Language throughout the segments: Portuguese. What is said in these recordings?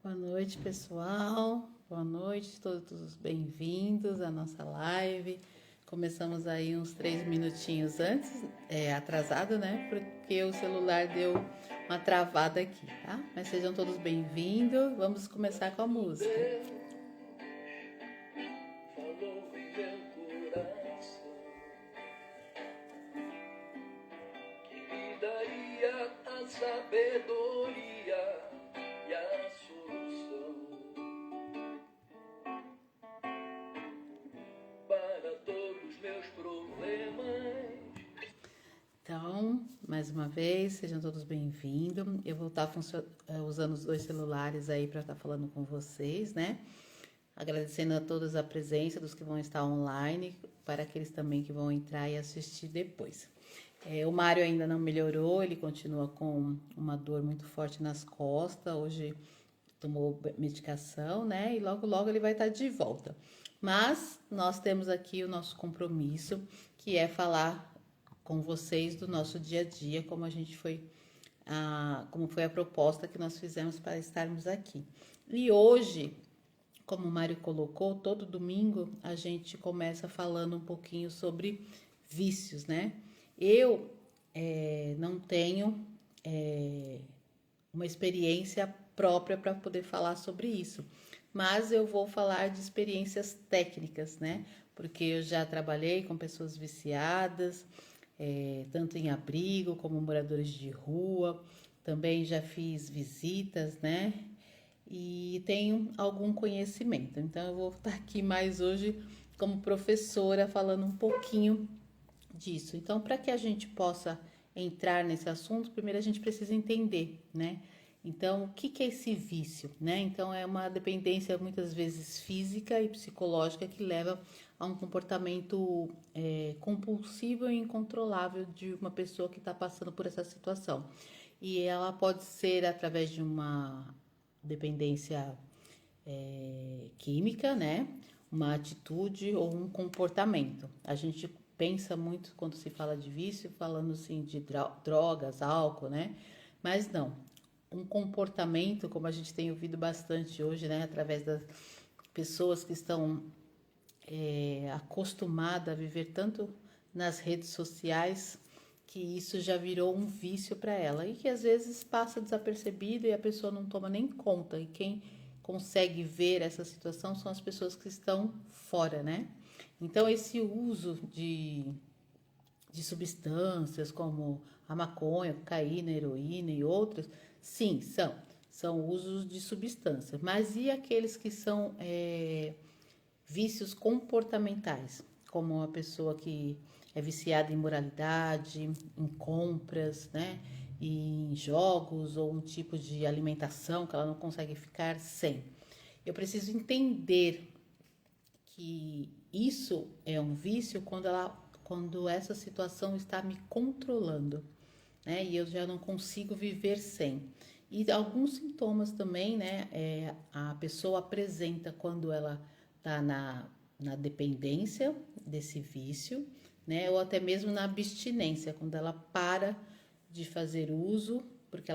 Boa noite, pessoal. Boa noite, todos bem-vindos à nossa live. Começamos aí uns 3 minutinhos antes, atrasado, né? Porque o celular deu uma travada aqui, tá? Mas sejam todos bem-vindos. Vamos começar com a música. Falou em meu coração que lhe daria a sabedoria e a solução para todos os meus problemas. Então, mais uma vez, sejam todos bem-vindos. Eu vou estar usando os dois celulares aí para estar falando com vocês, né? Agradecendo a todos a presença dos que vão estar online, para aqueles também que vão entrar e assistir depois. O Mário ainda não melhorou, ele continua com uma dor muito forte nas costas, hoje tomou medicação, né? E logo, logo ele vai estar de volta. Mas nós temos aqui o nosso compromisso, que é falar com vocês do nosso dia a dia, como foi a proposta que nós fizemos para estarmos aqui. E hoje, como o Mário colocou, todo domingo a gente começa falando um pouquinho sobre vícios, né? Eu não tenho uma experiência própria para poder falar sobre isso, mas eu vou falar de experiências técnicas, né? Porque eu já trabalhei com pessoas viciadas, tanto em abrigo como moradores de rua, também já fiz visitas, né? E tenho algum conhecimento. Então, eu vou estar aqui mais hoje como professora falando um pouquinho disso. Então, para que a gente possa entrar nesse assunto, primeiro a gente precisa entender, né? Então, o que é esse vício, né? Então, é uma dependência muitas vezes física e psicológica que leva a um comportamento compulsivo e incontrolável de uma pessoa que está passando por essa situação. E ela pode ser através de uma dependência química, né? Uma atitude ou um comportamento. A gente pensa muito quando se fala de vício, falando assim de drogas, álcool, né? Mas não. Um comportamento, como a gente tem ouvido bastante hoje, né? Através das pessoas que estão acostumadas a viver tanto nas redes sociais, que isso já virou um vício para ela e que às vezes passa desapercebido e a pessoa não toma nem conta. E quem consegue ver essa situação são as pessoas que estão fora, né? Então, esse uso de substâncias como a maconha, cocaína, heroína e outras, sim, são usos de substâncias. Mas e aqueles que são vícios comportamentais, como uma pessoa que é viciada em moralidade, em compras, né? Em jogos ou um tipo de alimentação que ela não consegue ficar sem. Eu preciso entender que isso é um vício quando essa situação está me controlando, né? E eu já não consigo viver sem. E alguns sintomas também, né? A pessoa apresenta quando ela está na dependência desse vício, né? Ou até mesmo na abstinência, quando ela para de fazer uso, porque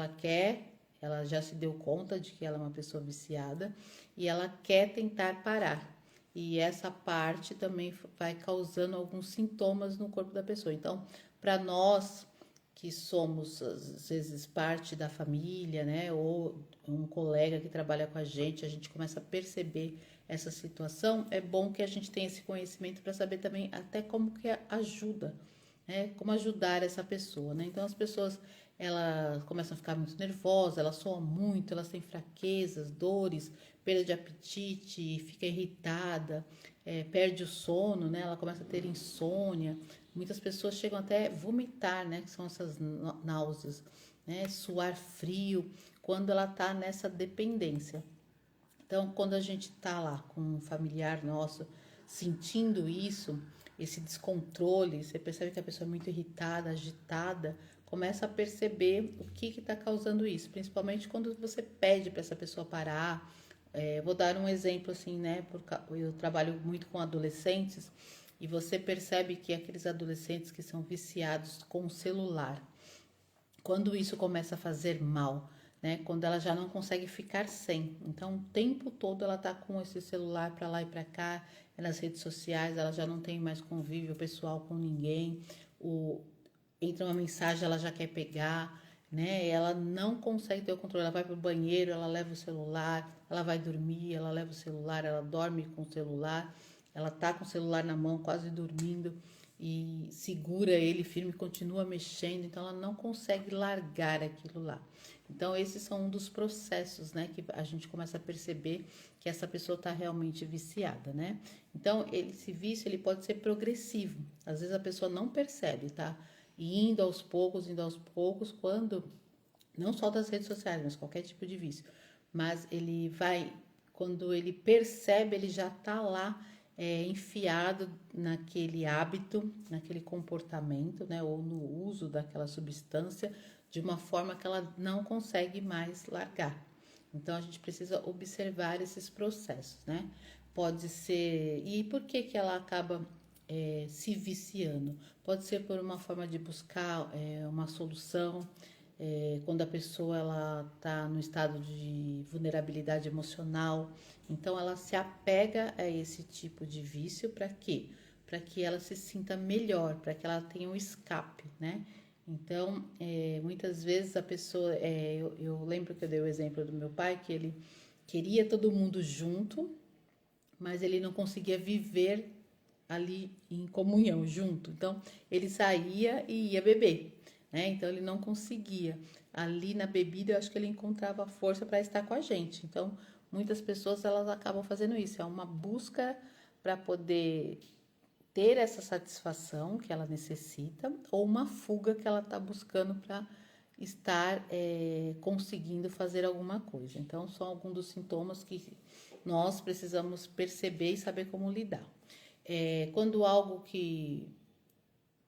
ela já se deu conta de que ela é uma pessoa viciada e ela quer tentar parar. E essa parte também vai causando alguns sintomas no corpo da pessoa. Então, para nós que somos às vezes parte da família, né, ou um colega que trabalha com a gente começa a perceber essa situação, é bom que a gente tenha esse conhecimento para saber também até como que ajuda, né, como ajudar essa pessoa, né? Então as pessoas elas começam a ficar muito nervosas, elas soam muito, elas têm fraquezas, dores, perda de apetite, fica irritada, perde o sono, né? Ela começa a ter insônia. Muitas pessoas chegam até a vomitar, né? Que são essas náuseas, né? Suar frio, quando ela está nessa dependência. Então, quando a gente está lá com um familiar nosso sentindo isso, esse descontrole, você percebe que a pessoa é muito irritada, agitada, começa a perceber o que está causando isso, principalmente quando você pede para essa pessoa parar. Vou dar um exemplo assim, né? Eu trabalho muito com adolescentes e você percebe que aqueles adolescentes que são viciados com o celular, quando isso começa a fazer mal, né? Quando ela já não consegue ficar sem. Então, o tempo todo ela tá com esse celular para lá e para cá, nas redes sociais, ela já não tem mais convívio pessoal com ninguém. Entra uma mensagem, ela já quer pegar, né? Ela não consegue ter o controle. Ela vai pro banheiro, ela leva o celular, ela vai dormir, ela leva o celular, ela dorme com o celular, ela tá com o celular na mão, quase dormindo, e segura ele firme, continua mexendo, então ela não consegue largar aquilo lá. Então esses são um dos processos, né, que a gente começa a perceber que essa pessoa está realmente viciada, né? Então esse vício ele pode ser progressivo. Às vezes a pessoa não percebe, tá? E indo aos poucos, quando não só das redes sociais, mas qualquer tipo de vício, mas ele vai, quando ele percebe, ele já está lá enfiado naquele hábito, naquele comportamento, né, ou no uso daquela substância de uma forma que ela não consegue mais largar. Então a gente precisa observar esses processos, né? Pode ser. E por que que ela acaba se viciando? Pode ser por uma forma de buscar uma solução, quando a pessoa ela está no estado de vulnerabilidade emocional, então ela se apega a esse tipo de vício para quê? Para que ela se sinta melhor, para que ela tenha um escape, né? Então, muitas vezes a pessoa, eu lembro que eu dei o exemplo do meu pai, que ele queria todo mundo junto, mas ele não conseguia viver ali em comunhão junto. Então, ele saía e ia beber, né? Então, ele não conseguia. Ali na bebida, eu acho que ele encontrava força para estar com a gente. Então, muitas pessoas elas acabam fazendo isso. É uma busca para poder ter essa satisfação que ela necessita ou uma fuga que ela está buscando para estar conseguindo fazer alguma coisa. Então, são alguns dos sintomas que nós precisamos perceber e saber como lidar. Quando algo que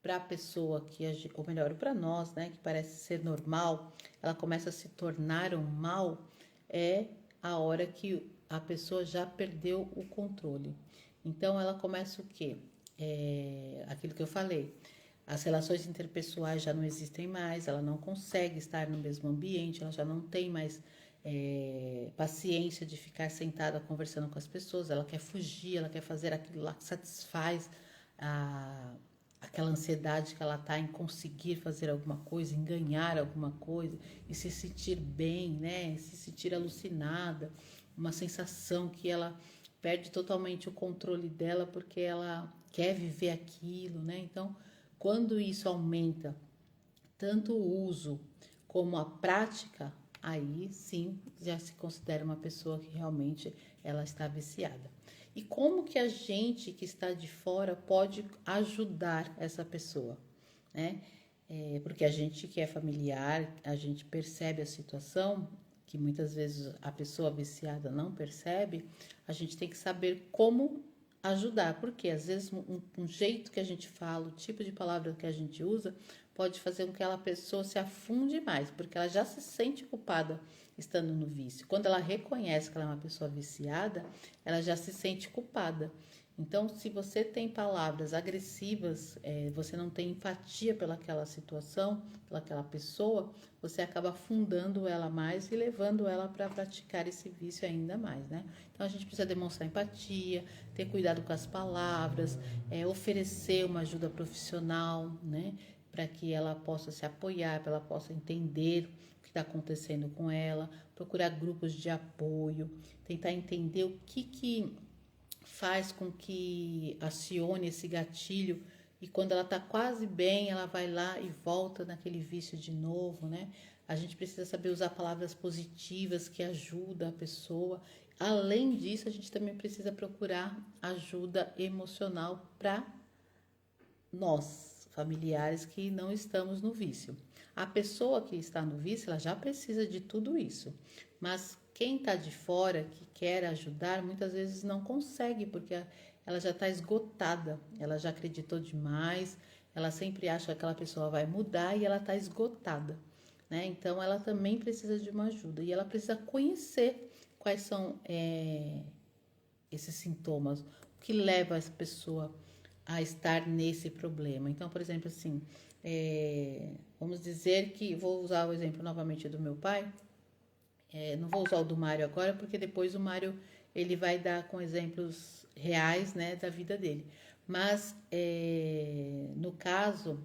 para a pessoa que, ou melhor, para nós, né, que parece ser normal, ela começa a se tornar um mal, é a hora que a pessoa já perdeu o controle. Então ela começa o quê? Aquilo que eu falei. As relações interpessoais já não existem mais, ela não consegue estar no mesmo ambiente, ela já não tem mais paciência de ficar sentada conversando com as pessoas, ela quer fugir, ela quer fazer aquilo lá que satisfaz aquela ansiedade que ela está em conseguir fazer alguma coisa, em ganhar alguma coisa, e se sentir bem, né? Se sentir alucinada, uma sensação que ela perde totalmente o controle dela porque ela quer viver aquilo, né? Então, quando isso aumenta tanto o uso como a prática, aí sim já se considera uma pessoa que realmente ela está viciada. E como que a gente que está de fora pode ajudar essa pessoa, né? Porque a gente que é familiar, a gente percebe a situação, que muitas vezes a pessoa viciada não percebe, a gente tem que saber como ajudar, porque às vezes um jeito que a gente fala, o tipo de palavra que a gente usa, pode fazer com que aquela pessoa se afunde mais, porque ela já se sente culpada estando no vício. Quando ela reconhece que ela é uma pessoa viciada, ela já se sente culpada. Então, se você tem palavras agressivas, você não tem empatia pelaquela situação, pelaquela pessoa, você acaba afundando ela mais e levando ela para praticar esse vício ainda mais, né? Então, a gente precisa demonstrar empatia, ter cuidado com as palavras, oferecer uma ajuda profissional, né? Para que ela possa se apoiar, para ela possa entender o que está acontecendo com ela, procurar grupos de apoio, tentar entender o que faz com que acione esse gatilho e quando ela está quase bem, ela vai lá e volta naquele vício de novo, né? A gente precisa saber usar palavras positivas que ajudam a pessoa. Além disso, a gente também precisa procurar ajuda emocional para nós, familiares que não estamos no vício. A pessoa que está no vício, ela já precisa de tudo isso, mas quem está de fora, que quer ajudar, muitas vezes não consegue, porque ela já está esgotada, ela já acreditou demais, ela sempre acha que aquela pessoa vai mudar e ela está esgotada, né? Então ela também precisa de uma ajuda e ela precisa conhecer quais são esses sintomas, o que leva essa pessoa a estar nesse problema. Então, por exemplo, assim, vamos dizer que, vou usar o exemplo novamente do meu pai, Não vou usar o do Mário agora, porque depois o Mário ele vai dar com exemplos reais, né, da vida dele. Mas no caso,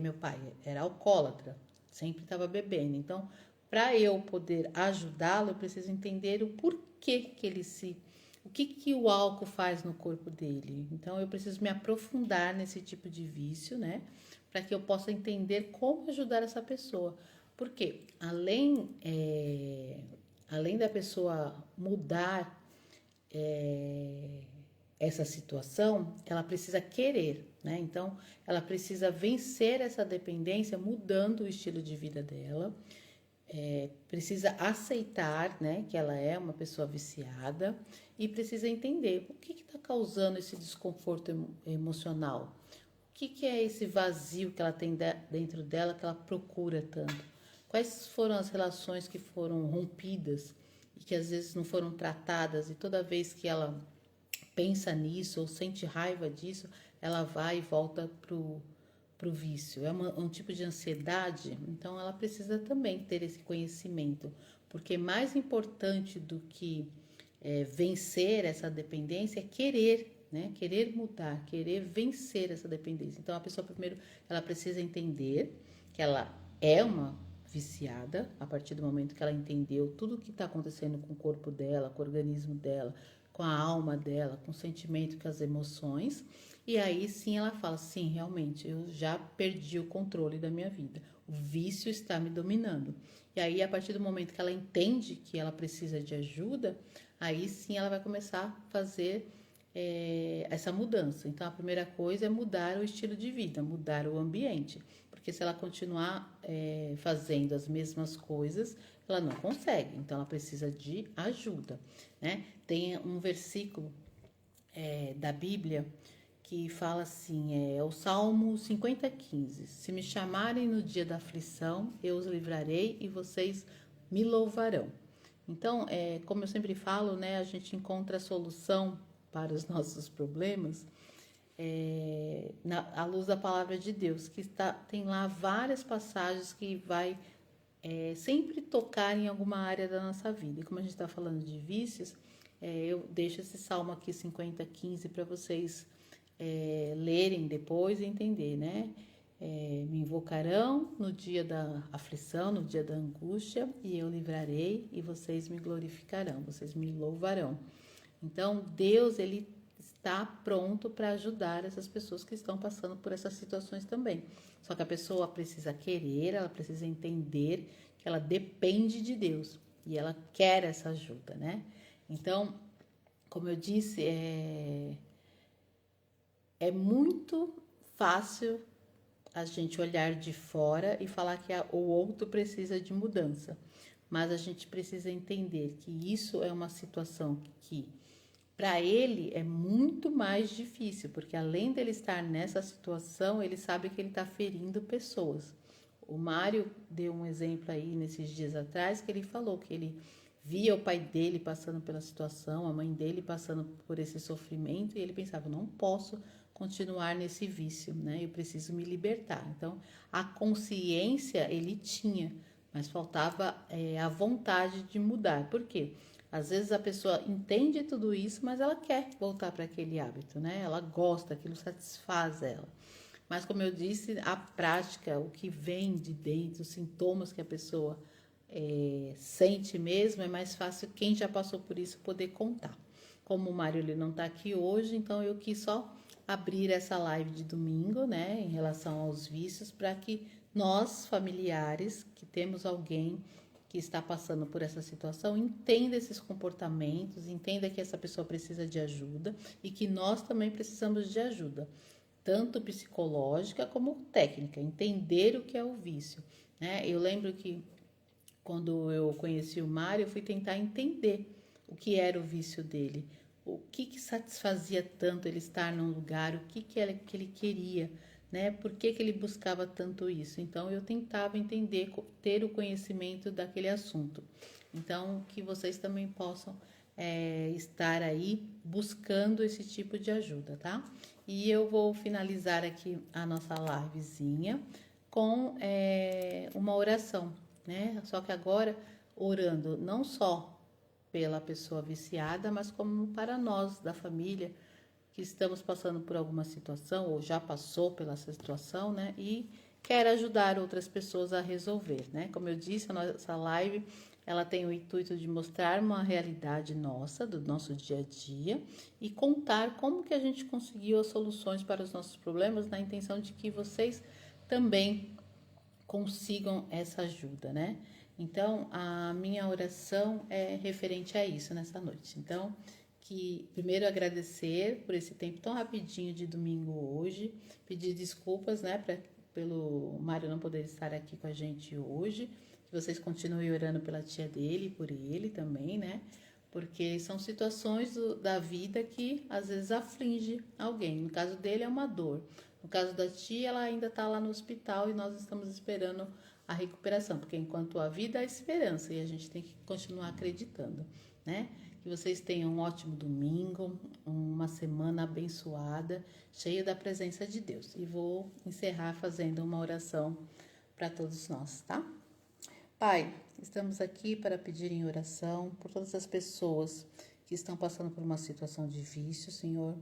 meu pai era alcoólatra, sempre estava bebendo. Então, para eu poder ajudá-lo, eu preciso entender o porquê que ele se o que, que o álcool faz no corpo dele. Então, eu preciso me aprofundar nesse tipo de vício, né? Para que eu possa entender como ajudar essa pessoa. Porque além da pessoa mudar essa situação, ela precisa querer, né? Então, ela precisa vencer essa dependência mudando o estilo de vida dela. Precisa aceitar, né, que ela é uma pessoa viciada e precisa entender o que está causando esse desconforto emocional. O que é esse vazio que ela tem dentro dela que ela procura tanto? Quais foram as relações que foram rompidas e que às vezes não foram tratadas e toda vez que ela pensa nisso ou sente raiva disso, ela vai e volta pro vício. É um tipo de ansiedade, então ela precisa também ter esse conhecimento, porque mais importante do que vencer essa dependência é querer, né? Querer mudar, querer vencer essa dependência. Então a pessoa primeiro ela precisa entender que ela é uma viciada a partir do momento que ela entendeu tudo o que está acontecendo com o corpo dela, com o organismo dela, com a alma dela, com o sentimento, com as emoções. E aí sim ela fala, sim, realmente, eu já perdi o controle da minha vida. O vício está me dominando. E aí, a partir do momento que ela entende que ela precisa de ajuda, aí sim ela vai começar a fazer essa mudança. Então, a primeira coisa é mudar o estilo de vida, mudar o ambiente. Porque se ela continuar fazendo as mesmas coisas, ela não consegue. Então, ela precisa de ajuda, né? Tem um versículo da Bíblia que fala assim, é o Salmo 50:15. Se me chamarem no dia da aflição, eu os livrarei e vocês me louvarão. Então, como eu sempre falo, né, a gente encontra a solução para os nossos problemas à luz da palavra de Deus, que tem lá várias passagens que vai sempre tocar em alguma área da nossa vida. E como a gente está falando de vícios, eu deixo esse salmo aqui 50:15 para vocês lerem depois e entender, né? Me invocarão no dia da aflição, no dia da angústia, e eu livrarei, e vocês me glorificarão, vocês me louvarão. Então, Deus, ele está pronto para ajudar essas pessoas que estão passando por essas situações também. Só que a pessoa precisa querer, ela precisa entender que ela depende de Deus e ela quer essa ajuda, né? Então, como eu disse, é muito fácil a gente olhar de fora e falar que o outro precisa de mudança. Mas a gente precisa entender que isso é uma situação que, para ele, é muito mais difícil, porque além dele estar nessa situação, ele sabe que ele está ferindo pessoas. O Mário deu um exemplo aí nesses dias atrás, que ele falou que ele via o pai dele passando pela situação, a mãe dele passando por esse sofrimento, e ele pensava, não posso continuar nesse vício, né? Eu preciso me libertar. Então, a consciência ele tinha, mas faltava a vontade de mudar. Por quê? Às vezes a pessoa entende tudo isso, mas ela quer voltar para aquele hábito, né? Ela gosta, aquilo satisfaz ela. Mas como eu disse, a prática, o que vem de dentro, os sintomas que a pessoa sente mesmo, é mais fácil quem já passou por isso poder contar. Como o Mário ele não está aqui hoje, então eu quis só abrir essa live de domingo, né, em relação aos vícios, para que nós, familiares, que temos alguém que está passando por essa situação, entenda esses comportamentos, entenda que essa pessoa precisa de ajuda e que nós também precisamos de ajuda, tanto psicológica como técnica, entender o que é o vício, né? Eu lembro que quando eu conheci o Mário, eu fui tentar entender o que era o vício dele, o que satisfazia tanto ele estar num lugar, o que ele queria, né? Por que ele buscava tanto isso? Então, eu tentava entender, ter o conhecimento daquele assunto. Então, que vocês também possam estar aí buscando esse tipo de ajuda, tá? E eu vou finalizar aqui a nossa livezinha com uma oração, né? Só que agora orando não só pela pessoa viciada, mas como para nós da família que estamos passando por alguma situação ou já passou pela situação, né? E quer ajudar outras pessoas a resolver, né? Como eu disse, a nossa live, ela tem o intuito de mostrar uma realidade nossa, do nosso dia a dia, e contar como que a gente conseguiu as soluções para os nossos problemas, na intenção de que vocês também consigam essa ajuda, né? Então, a minha oração é referente a isso nessa noite. Então, que primeiro agradecer por esse tempo tão rapidinho de domingo hoje, pedir desculpas, né, pelo Mário não poder estar aqui com a gente hoje, que vocês continuem orando pela tia dele e por ele também, né, porque são situações da vida que às vezes aflige alguém. No caso dele é uma dor, no caso da tia ela ainda está lá no hospital e nós estamos esperando a recuperação, porque enquanto a vida há esperança e a gente tem que continuar acreditando, né? Que vocês tenham um ótimo domingo, uma semana abençoada, cheia da presença de Deus. E vou encerrar fazendo uma oração para todos nós, tá? Pai, estamos aqui para pedir em oração por todas as pessoas que estão passando por uma situação difícil, Senhor,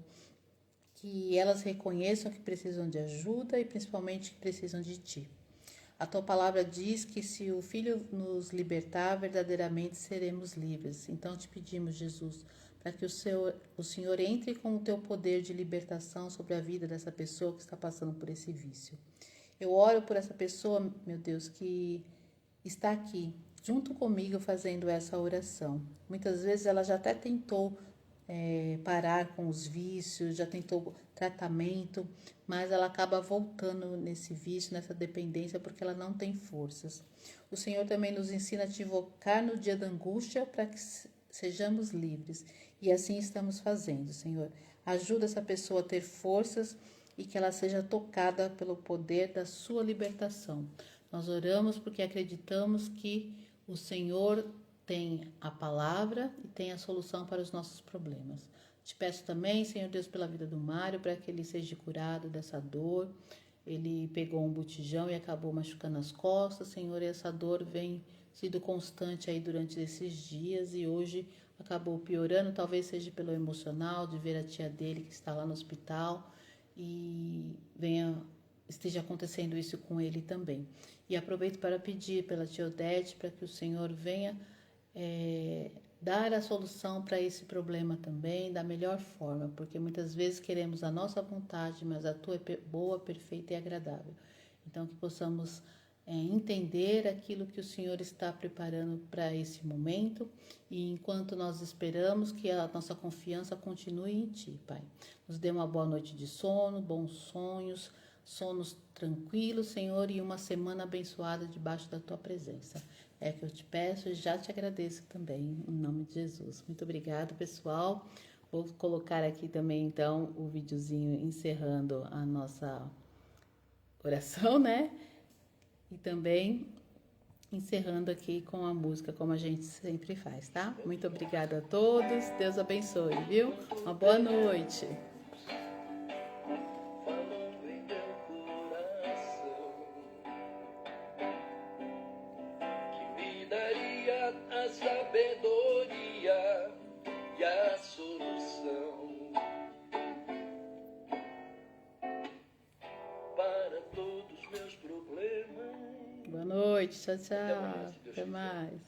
que elas reconheçam que precisam de ajuda e principalmente que precisam de Ti. A Tua palavra diz que se o Filho nos libertar, verdadeiramente seremos livres. Então te pedimos, Jesus, para que o Senhor entre com o Teu poder de libertação sobre a vida dessa pessoa que está passando por esse vício. Eu oro por essa pessoa, meu Deus, que está aqui junto comigo fazendo essa oração. Muitas vezes ela já até tentou parar com os vícios, já tentou tratamento, mas ela acaba voltando nesse vício, nessa dependência, porque ela não tem forças. O Senhor também nos ensina a te invocar no dia da angústia para que sejamos livres. E assim estamos fazendo, Senhor. Ajuda essa pessoa a ter forças e que ela seja tocada pelo poder da sua libertação. Nós oramos porque acreditamos que o Senhor tem a palavra e tem a solução para os nossos problemas. Te peço também, Senhor Deus, pela vida do Mário, para que ele seja curado dessa dor. Ele pegou um botijão e acabou machucando as costas, Senhor, e essa dor vem sido constante aí durante esses dias e hoje acabou piorando, talvez seja pelo emocional, de ver a tia dele que está lá no hospital e esteja acontecendo isso com ele também. E aproveito para pedir pela tia Odete, para que o Senhor venha dar a solução para esse problema também da melhor forma, porque muitas vezes queremos a nossa vontade, mas a tua é boa, perfeita e agradável. Então que possamos entender aquilo que o Senhor está preparando para esse momento e enquanto nós esperamos que a nossa confiança continue em Ti, Pai. Nos dê uma boa noite de sono, bons sonhos, sonos tranquilos, Senhor, e uma semana abençoada debaixo da Tua presença. É que eu te peço e já te agradeço também, em nome de Jesus. Muito obrigada, pessoal. Vou colocar aqui também, então, o videozinho encerrando a nossa oração, né? E também encerrando aqui com a música, como a gente sempre faz, tá? Muito obrigada a todos. Deus abençoe, viu? Uma boa noite. A sabedoria e a solução para todos os meus problemas. Boa noite, tchau, tchau. Até mais.